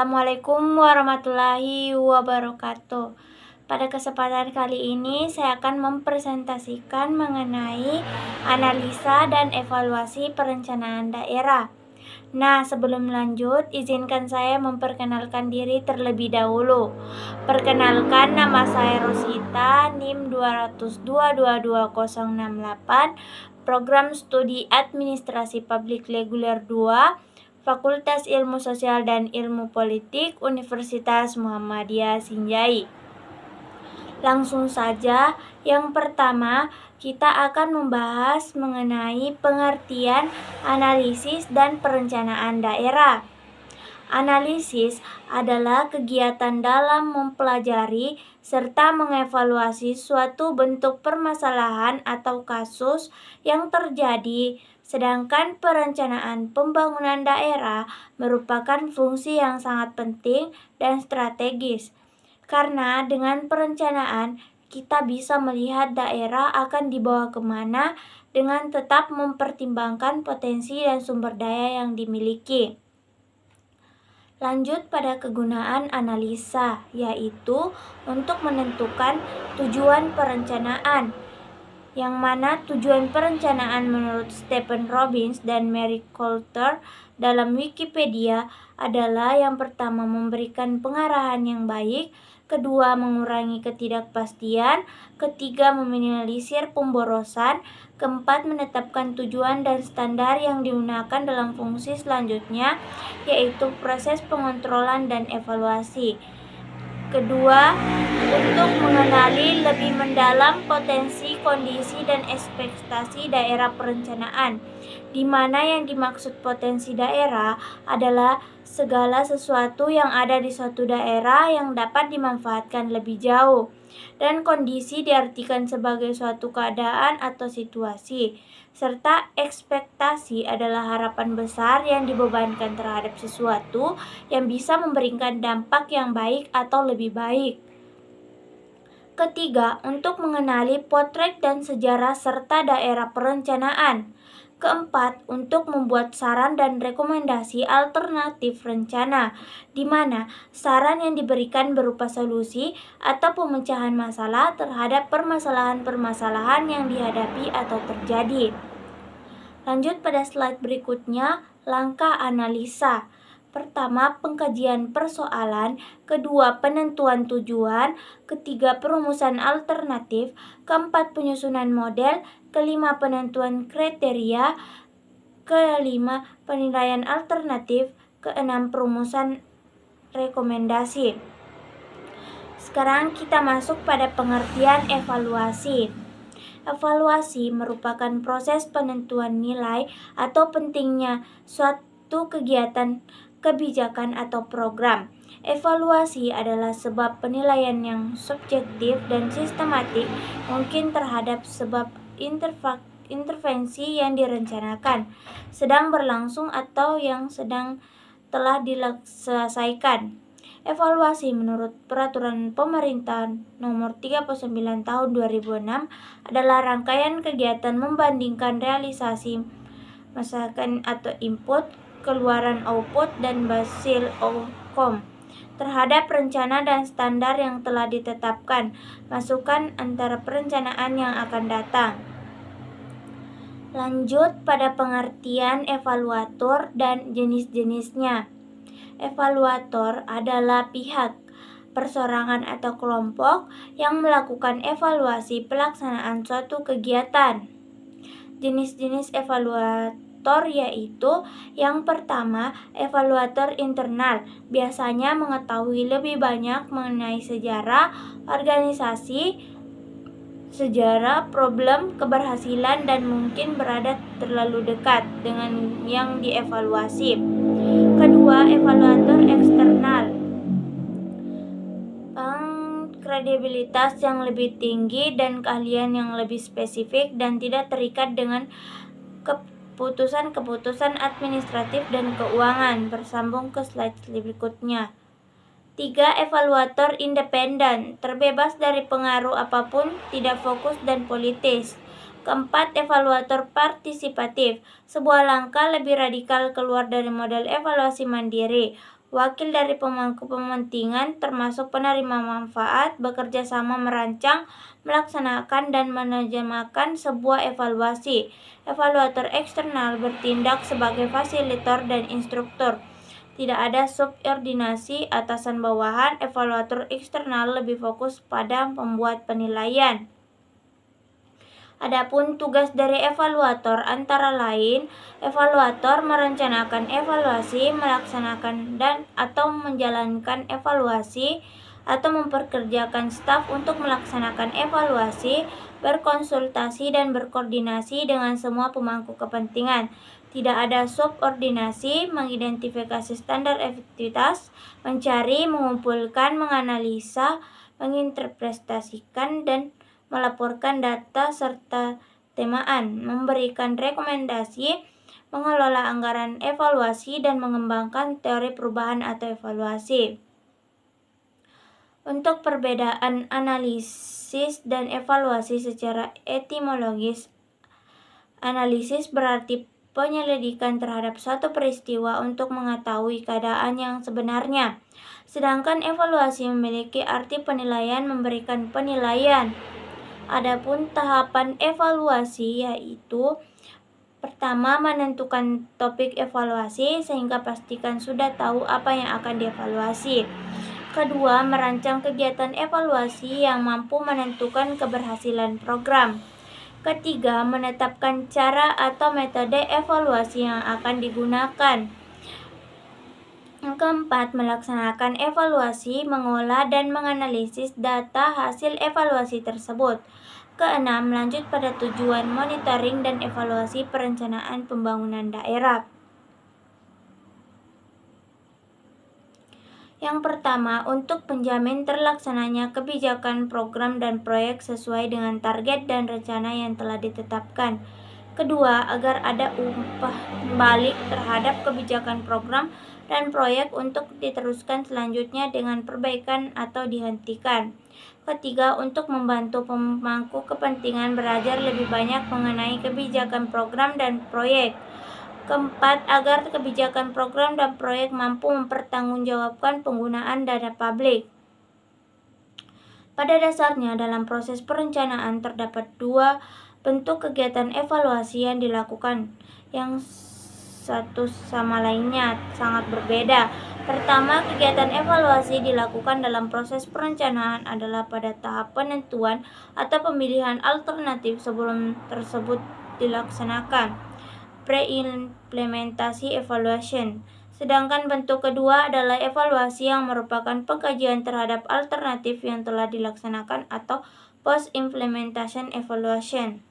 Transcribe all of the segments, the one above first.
Assalamualaikum warahmatullahi wabarakatuh. Pada kesempatan kali ini saya akan mempresentasikan mengenai analisa dan evaluasi perencanaan daerah. Nah, sebelum lanjut, izinkan saya memperkenalkan diri terlebih dahulu. Perkenalkan, nama saya Rosita, NIM 202222068, Program Studi Administrasi Publik Reguler 2, Fakultas Ilmu Sosial dan Ilmu Politik, Universitas Muhammadiyah Sinjai. Langsung saja, yang pertama kita akan membahas mengenai pengertian analisis dan perencanaan daerah. Analisis adalah kegiatan dalam mempelajari serta mengevaluasi suatu bentuk permasalahan atau kasus yang terjadi, sedangkan perencanaan pembangunan daerah merupakan fungsi yang sangat penting dan strategis. Karena dengan perencanaan, kita bisa melihat daerah akan dibawa kemana dengan tetap mempertimbangkan potensi dan sumber daya yang dimiliki. Lanjut pada kegunaan analisa, yaitu untuk menentukan tujuan perencanaan, yang mana tujuan perencanaan menurut Stephen Robbins dan Mary Coulter dalam Wikipedia adalah yang pertama memberikan pengarahan yang baik, kedua mengurangi ketidakpastian, ketiga meminimalisir pemborosan, keempat menetapkan tujuan dan standar yang digunakan dalam fungsi selanjutnya, yaitu proses pengontrolan dan evaluasi. Kedua, untuk mengenali lebih mendalam potensi, kondisi, dan ekspektasi daerah perencanaan, di mana yang dimaksud potensi daerah adalah segala sesuatu yang ada di suatu daerah yang dapat dimanfaatkan lebih jauh, dan kondisi diartikan sebagai suatu keadaan atau situasi, serta ekspektasi adalah harapan besar yang dibebankan terhadap sesuatu yang bisa memberikan dampak yang baik atau lebih baik. Ketiga, untuk mengenali potret dan sejarah serta daerah perencanaan. Keempat, untuk membuat saran dan rekomendasi alternatif rencana, di mana saran yang diberikan berupa solusi atau pemecahan masalah terhadap permasalahan-permasalahan yang dihadapi atau terjadi. Lanjut pada slide berikutnya, langkah analisa. Pertama, pengkajian persoalan, kedua, penentuan tujuan, ketiga, perumusan alternatif, keempat, penyusunan model, kelima, penentuan kriteria, kelima, penilaian alternatif, keenam, perumusan rekomendasi. Sekarang kita masuk pada pengertian evaluasi. Evaluasi merupakan proses penentuan nilai atau pentingnya suatu kegiatan, kebijakan, atau program. Evaluasi adalah sebab penilaian yang subjektif dan sistematik mungkin terhadap sebab intervensi yang direncanakan, sedang berlangsung, atau yang sedang telah diselesaikan. Evaluasi menurut Peraturan Pemerintah Nomor 39 Tahun 2006 adalah rangkaian kegiatan membandingkan realisasi masukan atau input, keluaran output, dan hasil outcome terhadap rencana dan standar yang telah ditetapkan, masukan antara perencanaan yang akan datang. Lanjut pada pengertian evaluator dan jenis-jenisnya. Evaluator adalah pihak, perseorangan atau kelompok yang melakukan evaluasi pelaksanaan suatu kegiatan. Jenis-jenis evaluator yaitu yang pertama, evaluator internal, biasanya mengetahui lebih banyak mengenai sejarah organisasi, sejarah, problem, keberhasilan, dan mungkin berada terlalu dekat dengan yang dievaluasi. Kedua, evaluator eksternal, kredibilitas yang lebih tinggi dan keahlian yang lebih spesifik dan tidak terikat dengan keputusan-keputusan administratif dan keuangan. Bersambung ke slide berikutnya. 3. Evaluator independen, terbebas dari pengaruh apapun, tidak fokus dan politis. Keempat, evaluator partisipatif, sebuah langkah lebih radikal keluar dari model evaluasi mandiri, wakil dari pemangku kepentingan termasuk penerima manfaat bekerja sama merancang, melaksanakan, dan menerjemahkan sebuah evaluasi. Evaluator eksternal bertindak sebagai fasilitator dan instruktur. Tidak ada subordinasi atasan bawahan. Evaluator eksternal lebih fokus pada membuat penilaian. Adapun tugas dari evaluator antara lain, evaluator merencanakan evaluasi, melaksanakan dan atau menjalankan evaluasi, atau memperkerjakan staf untuk melaksanakan evaluasi, berkonsultasi dan berkoordinasi dengan semua pemangku kepentingan. Tidak ada subordinasi, mengidentifikasi standar efektivitas, mencari, mengumpulkan, menganalisa, menginterpretasikan, dan melaporkan data serta temaan, memberikan rekomendasi, mengelola anggaran evaluasi, dan mengembangkan teori perubahan atau evaluasi. Untuk perbedaan analisis dan evaluasi secara etimologis, analisis berarti penyelidikan terhadap suatu peristiwa untuk mengetahui keadaan yang sebenarnya. Sedangkan evaluasi memiliki arti penilaian, memberikan penilaian. Adapun tahapan evaluasi yaitu pertama, menentukan topik evaluasi sehingga pastikan sudah tahu apa yang akan dievaluasi. Kedua, merancang kegiatan evaluasi yang mampu menentukan keberhasilan program. Ketiga, menetapkan cara atau metode evaluasi yang akan digunakan. Keempat, melaksanakan evaluasi, mengolah dan menganalisis data hasil evaluasi tersebut. Keenam, lanjut pada tujuan monitoring dan evaluasi perencanaan pembangunan daerah. Yang pertama, untuk menjamin terlaksananya kebijakan, program, dan proyek sesuai dengan target dan rencana yang telah ditetapkan. Kedua, agar ada umpan balik terhadap kebijakan, program, dan proyek untuk diteruskan selanjutnya dengan perbaikan atau dihentikan. Ketiga, untuk membantu pemangku kepentingan belajar lebih banyak mengenai kebijakan, program, dan proyek. Keempat, agar kebijakan, program, dan proyek mampu mempertanggungjawabkan penggunaan dana publik. Pada dasarnya, dalam proses perencanaan terdapat dua bentuk kegiatan evaluasi yang dilakukan, yang satu sama lainnya sangat berbeda. Pertama, kegiatan evaluasi dilakukan dalam proses perencanaan adalah pada tahap penentuan atau pemilihan alternatif sebelum tersebut dilaksanakan, pre-implementasi evaluation. Sedangkan bentuk kedua adalah evaluasi yang merupakan pengkajian terhadap alternatif yang telah dilaksanakan atau post-implementation evaluation.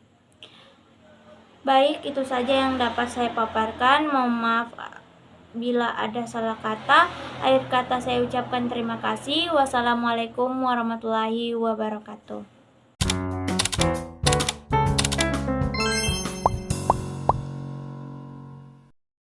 Baik, itu saja yang dapat saya paparkan. Mohon maaf bila ada salah kata. Akhir kata saya ucapkan terima kasih. Wassalamualaikum warahmatullahi wabarakatuh.